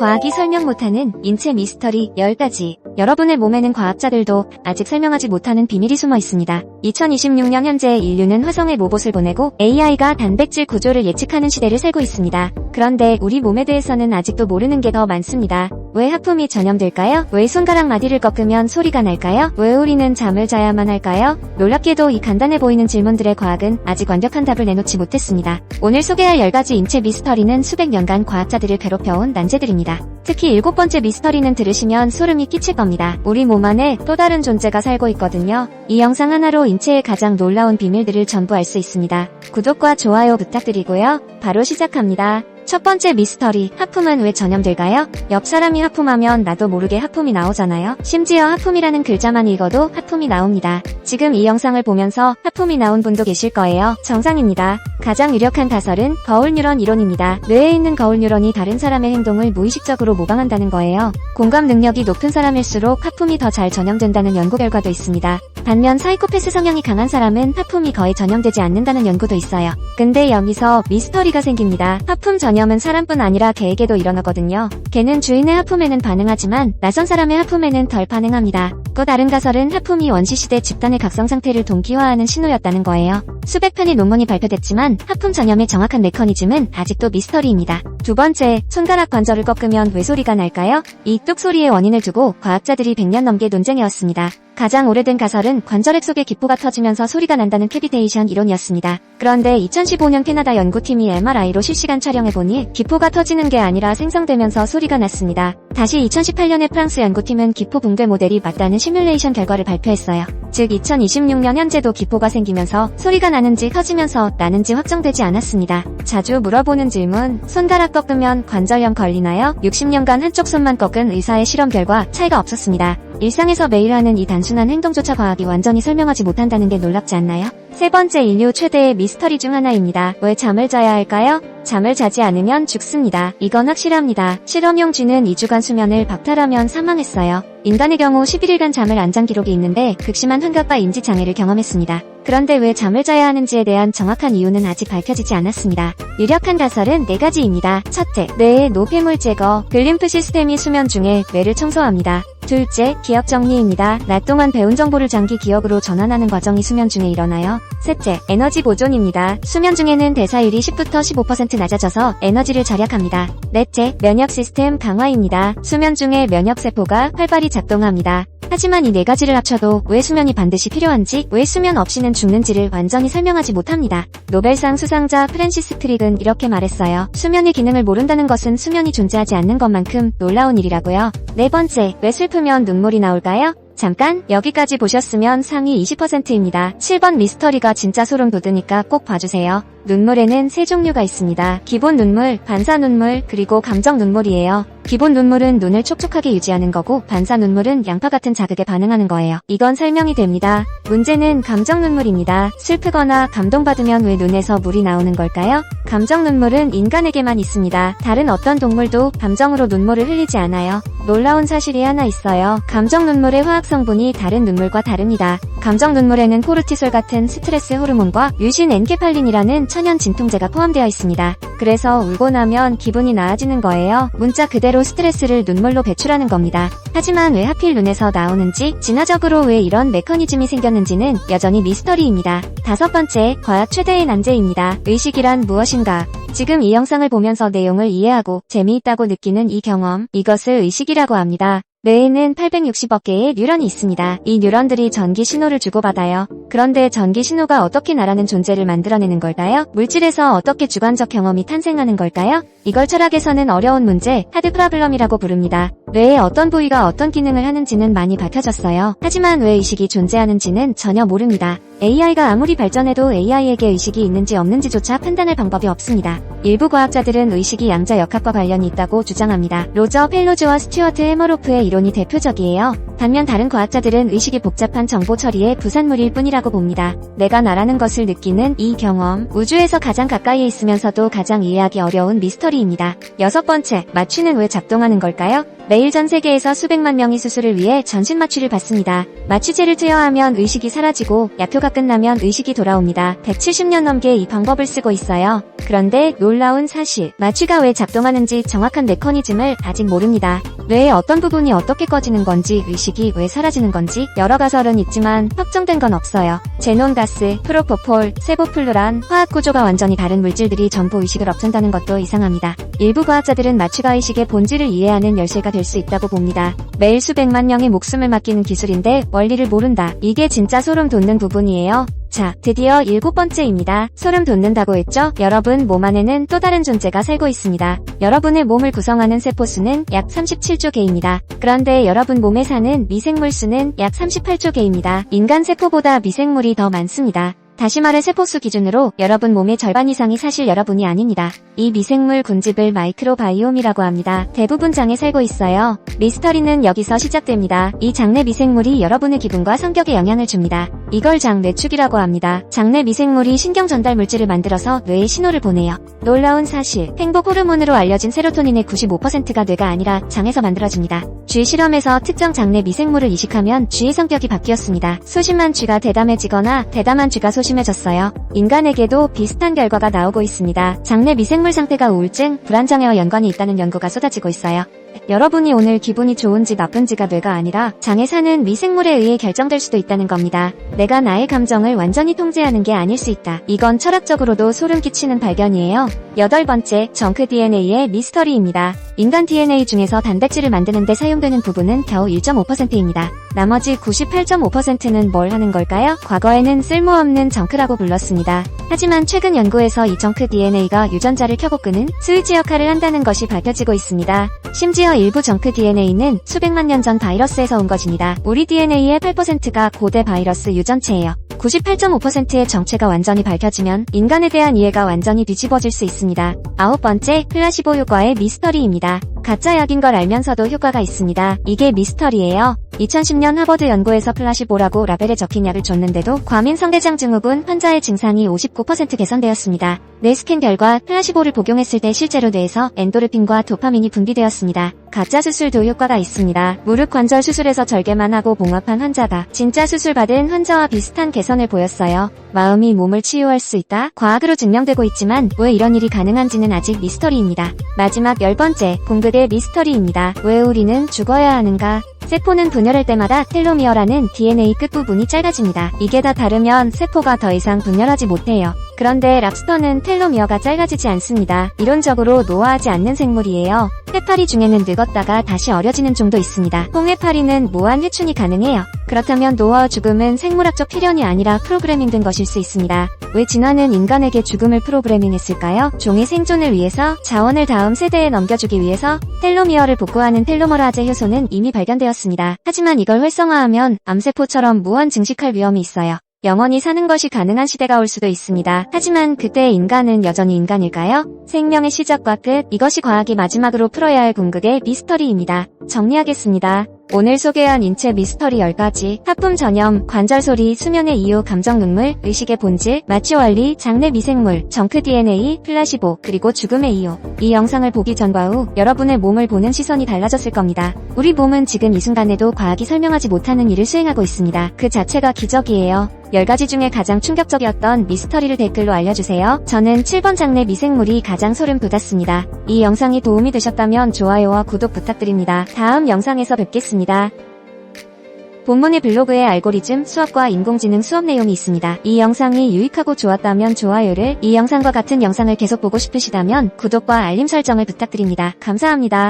과학이 설명 못하는 인체 미스터리 10가지. 여러분의 몸에는 과학자들도 아직 설명하지 못하는 비밀이 숨어 있습니다. 2026년 현재 인류는 화성에 로봇을 보내고 AI가 단백질 구조를 예측하는 시대를 살고 있습니다. 그런데 우리 몸에 대해서는 아직도 모르는 게 더 많습니다. 왜 하품이 전염될까요? 왜 손가락 마디를 꺾으면 소리가 날까요? 왜 우리는 잠을 자야만 할까요? 놀랍게도 이 간단해 보이는 질문들의 과학은 아직 완벽한 답을 내놓지 못했습니다. 오늘 소개할 10가지 인체 미스터리는 수백 년간 과학자들을 괴롭혀온 난제들입니다. 특히 7번째 미스터리는 들으시면 소름이 끼칠 겁니다. 우리 몸 안에 또 다른 존재가 살고 있거든요. 이 영상 하나로 인체의 가장 놀라운 비밀들을 전부 알 수 있습니다. 구독과 좋아요 부탁드리고요. 바로 시작합니다. 첫 번째 미스터리, 하품은 왜 전염될까요? 옆 사람이 하품하면 나도 모르게 하품이 나오잖아요. 심지어 하품이라는 글자만 읽어도 하품이 나옵니다. 지금 이 영상을 보면서 하품이 나온 분도 계실 거예요. 정상입니다. 가장 유력한 가설은 거울 뉴런 이론입니다. 뇌에 있는 거울 뉴런이 다른 사람의 행동을 무의식적으로 모방한다는 거예요. 공감 능력이 높은 사람일수록 하품이 더 잘 전염된다는 연구 결과도 있습니다. 반면 사이코패스 성향이 강한 사람은 하품이 거의 전염되지 않는다는 연구도 있어요. 근데 여기서 미스터리가 생깁니다. 하품 전염은 사람뿐 아니라 개에게도 일어나거든요. 개는 주인의 하품에는 반응하지만 낯선 사람의 하품에는 덜 반응합니다. 또 다른 가설은 하품이 원시시대 집단의 각성 상태를 동기화하는 신호였다는 거예요. 수백 편의 논문이 발표됐지만 하품 전염의 정확한 메커니즘은 아직도 미스터리입니다. 두 번째, 손가락 관절을 꺾으면 왜 소리가 날까요? 이 뚝 소리의 원인을 두고 과학자들이 100년 넘게 논쟁해왔습니다. 가장 오래된 가설은 관절액 속에 기포가 터지면서 소리가 난다는 캐비테이션 이론이었습니다. 그런데 2015년 캐나다 연구팀이 MRI로 실시간 촬영해보니 기포가 터지는 게 아니라 생성되면서 소리가 났습니다. 다시 2018년에 프랑스 연구팀은 기포 붕괴 모델이 맞다는 시뮬레이션 결과를 발표했어요. 즉 2026년 현재도 기포가 생기면서 소리가 나는지 터지면서 나는지 확정되지 않았습니다. 자주 물어보는 질문, 손가락 꺾으면 관절염 걸리나요? 60년간 한쪽 손만 꺾은 의사의 실험 결과 차이가 없었습니다. 일상에서 매일 하는 이 단순한 행동조차 과학이 완전히 설명하지 못한다는 게 놀랍지 않나요? 세 번째, 인류 최대의 미스터리 중 하나입니다. 왜 잠을 자야 할까요? 잠을 자지 않으면 죽습니다. 이건 확실합니다. 실험용 쥐는 2주간 수면을 박탈하면 사망했어요. 인간의 경우 11일간 잠을 안 잔 기록이 있는데 극심한 환각과 인지장애를 경험했습니다. 그런데 왜 잠을 자야 하는지에 대한 정확한 이유는 아직 밝혀지지 않았습니다. 유력한 가설은 4가지입니다. 첫째, 뇌의 노폐물 제거. 글림프 시스템이 수면 중에 뇌를 청소합니다. 둘째, 기억 정리입니다. 낮 동안 배운 정보를 장기 기억으로 전환하는 과정이 수면 중에 일어나요. 셋째, 에너지 보존입니다. 수면 중에는 대사율이 10부터 15% 낮아져서 에너지를 절약합니다. 넷째, 면역 시스템 강화입니다. 수면 중에 면역세포가 활발히 작동합니다. 하지만 이 4가지를 합쳐도 왜 수면이 반드시 필요한지, 왜 수면 없이는 죽는지를 완전히 설명하지 못합니다. 노벨상 수상자 프랜시스 크릭은 이렇게 말했어요. 수면의 기능을 모른다는 것은 수면이 존재하지 않는 것만큼 놀라운 일이라고요. 네 번째, 왜 슬프면 눈물이 나올까요? 잠깐, 여기까지 보셨으면 상위 20%입니다. 7번 미스터리가 진짜 소름 돋으니까 꼭 봐주세요. 눈물에는 3종류가 있습니다. 기본 눈물, 반사 눈물, 그리고 감정 눈물이에요. 기본 눈물은 눈을 촉촉하게 유지하는 거고 반사 눈물은 양파 같은 자극에 반응하는 거예요. 이건 설명이 됩니다. 문제는 감정 눈물입니다. 슬프거나 감동받으면 왜 눈에서 물이 나오는 걸까요? 감정 눈물은 인간에게만 있습니다. 다른 어떤 동물도 감정으로 눈물을 흘리지 않아요. 놀라운 사실이 하나 있어요. 감정 눈물의 화학 성분이 다른 눈물과 다릅니다. 감정 눈물에는 코르티솔 같은 스트레스 호르몬과 뮤신 엔케팔린이라는 천연 진통제가 포함되어 있습니다. 그래서 울고 나면 기분이 나아지는 거예요. 문자 그대로 스트레스를 눈물로 배출하는 겁니다. 하지만 왜 하필 눈에서 나오는지, 진화적으로 왜 이런 메커니즘이 생겼는지는 여전히 미스터리입니다. 5번째, 과학 최대의 난제입니다. 의식이란 무엇인가? 지금 이 영상을 보면서 내용을 이해하고 재미있다고 느끼는 이 경험, 이것을 의식이라고 합니다. 뇌에는 860억 개의 뉴런이 있습니다. 이 뉴런들이 전기 신호를 주고받아요. 그런데 전기 신호가 어떻게 나라는 존재를 만들어내는 걸까요? 물질에서 어떻게 주관적 경험이 탄생하는 걸까요? 이걸 철학에서는 어려운 문제, 하드 프로블럼이라고 부릅니다. 뇌의 어떤 부위가 어떤 기능을 하는지는 많이 밝혀졌어요. 하지만 왜 의식이 존재하는지는 전혀 모릅니다. AI가 아무리 발전해도 AI에게 의식이 있는지 없는지조차 판단할 방법이 없습니다. 일부 과학자들은 의식이 양자 역학과 관련이 있다고 주장합니다. 로저 펠로즈와 스튜어트 해머로프의 이론이 대표적이에요. 반면 다른 과학자들은 의식이 복잡한 정보 처리의 부산물일 뿐이라고 봅니다. 내가 나라는 것을 느끼는 이 경험, 우주에서 가장 가까이에 있으면서도 가장 이해하기 어려운 미스터리입니다. 6번째, 마취는 왜 작동하는 걸까요? 매일 전 세계에서 수백만 명이 수술을 위해 전신 마취를 받습니다. 마취제를 투여하면 의식이 사라지고 약효가 끝나면 의식이 돌아옵니다. 170년 넘게 이 방법을 쓰고 있어요. 그런데 놀라운 사실, 마취가 왜 작동하는지 정확한 메커니즘을 아직 모릅니다. 뇌의 어떤 부분이 어떻게 꺼지는 건지, 의식이 왜 사라지는 건지 여러 가설은 있지만 확정된 건 없어요. 제논가스, 프로포폴, 세보플루란 화학 구조가 완전히 다른 물질들이 전부 의식을 엎친다는 것도 이상합니다. 일부 과학자들은 마취가 의식의 본질을 이해하는 열쇠가 될 수 있다고 봅니다. 매일 수백만 명의 목숨을 맡기는 기술인데 원리를 모른다. 이게 진짜 소름 돋는 부분이에요. 자, 드디어 7번째입니다. 소름 돋는다고 했죠? 여러분 몸 안에는 또 다른 존재가 살고 있습니다. 여러분의 몸을 구성하는 세포수는 약 37조 개입니다. 그런데 여러분 몸에 사는 미생물 수는 약 38조 개입니다. 인간 세포보다 미생물이 더 많습니다. 다시 말해 세포수 기준으로 여러분 몸의 절반 이상이 사실 여러분이 아닙니다. 이 미생물 군집을 마이크로바이옴이라고 합니다. 대부분 장에 살고 있어요. 미스터리는 여기서 시작됩니다. 이 장내 미생물이 여러분의 기분과 성격에 영향을 줍니다. 이걸 장뇌축이라고 합니다. 장내 미생물이 신경 전달 물질을 만들어서 뇌에 신호를 보내요. 놀라운 사실, 행복 호르몬으로 알려진 세로토닌의 95%가 뇌가 아니라 장에서 만들어집니다. 쥐 실험에서 특정 장내 미생물을 이식하면 쥐의 성격이 바뀌었습니다. 소심한 쥐가 대담해지거나 대담한 쥐가 소심해졌어요. 인간에게도 비슷한 결과가 나오고 있습니다. 장내 미생물 상태가 우울증, 불안장애와 연관이 있다는 연구가 쏟아지고 있어요. 여러분이 오늘 기분이 좋은지 나쁜지가 뇌가 아니라 장에 사는 미생물에 의해 결정될 수도 있다는 겁니다. 내가 나의 감정을 완전히 통제하는 게 아닐 수 있다. 이건 철학적으로도 소름 끼치는 발견이에요. 8번째, 정크 DNA의 미스터리입니다. 인간 DNA 중에서 단백질을 만드는 데 사용되는 부분은 겨우 1.5%입니다. 나머지 98.5%는 뭘 하는 걸까요? 과거에는 쓸모없는 정크라고 불렀습니다. 하지만 최근 연구에서 이 정크 DNA가 유전자를 켜고 끄는 스위치 역할을 한다는 것이 밝혀지고 있습니다. 심지어 일부 정크 DNA는 수백만 년 전 바이러스에서 온 것입니다. 우리 DNA의 8%가 고대 바이러스 유전체예요. 98.5%의 정체가 완전히 밝혀지면 인간에 대한 이해가 완전히 뒤집어질 수 있습니다. 9번째, 플라시보 효과의 미스터리입니다. 가짜 약인 걸 알면서도 효과가 있습니다. 이게 미스터리예요. 2010년 하버드 연구에서 플라시보라고 라벨에 적힌 약을 줬는데도 과민 성대장 증후군 환자의 증상이 59% 개선되었습니다. 뇌 스캔 결과 플라시보를 복용했을 때 실제로 뇌에서 엔도르핀과 도파민이 분비되었습니다. 가짜 수술도 효과가 있습니다. 무릎 관절 수술에서 절개만 하고 봉합한 환자가 진짜 수술 받은 환자와 비슷한 개선을 보였어요. 마음이 몸을 치유할 수 있다? 과학으로 증명되고 있지만 왜 이런 일이 가능한지는 아직 미스터리입니다. 마지막 10번째, 공급의 미스터리입니다. 왜 우리는 죽어야 하는가? 세포는 분열할 때마다 텔로미어라는 DNA 끝부분이 짧아집니다. 이게 다 다르면 세포가 더 이상 분열하지 못해요. 그런데 랍스터는 텔로미어가 짧아지지 않습니다. 이론적으로 노화하지 않는 생물이에요. 해파리 중에는 늙었다가 다시 어려지는 종도 있습니다. 홍해파리는 무한 회춘이 가능해요. 그렇다면 노화와 죽음은 생물학적 필연이 아니라 프로그래밍된 것일 수 있습니다. 왜 진화는 인간에게 죽음을 프로그래밍했을까요? 종의 생존을 위해서, 자원을 다음 세대에 넘겨주기 위해서 텔로미어를 복구하는 텔로머라제 효소는 이미 발견되었습니다. 하지만 이걸 활성화하면 암세포처럼 무한 증식할 위험이 있어요. 영원히 사는 것이 가능한 시대가 올 수도 있습니다. 하지만 그때의 인간은 여전히 인간일까요? 생명의 시작과 끝, 이것이 과학이 마지막으로 풀어야 할 궁극의 미스터리입니다. 정리하겠습니다. 오늘 소개한 인체 미스터리 10가지, 하품 전염, 관절 소리, 수면의 이유, 감정 눈물, 의식의 본질, 마취 원리, 장내 미생물, 정크 DNA, 플라시보, 그리고 죽음의 이유. 이 영상을 보기 전과 후 여러분의 몸을 보는 시선이 달라졌을 겁니다. 우리 몸은 지금 이 순간에도 과학이 설명하지 못하는 일을 수행하고 있습니다. 그 자체가 기적이에요. 10가지 중에 가장 충격적이었던 미스터리를 댓글로 알려주세요. 저는 7번 장내 미생물이 가장 소름 돋았습니다. 이 영상이 도움이 되셨다면 좋아요와 구독 부탁드립니다. 다음 영상에서 뵙겠습니다. 본문의 블로그에 알고리즘, 수학과 인공지능 수업 내용이 있습니다. 이 영상이 유익하고 좋았다면 좋아요를, 이 영상과 같은 영상을 계속 보고 싶으시다면 구독과 알림 설정을 부탁드립니다. 감사합니다.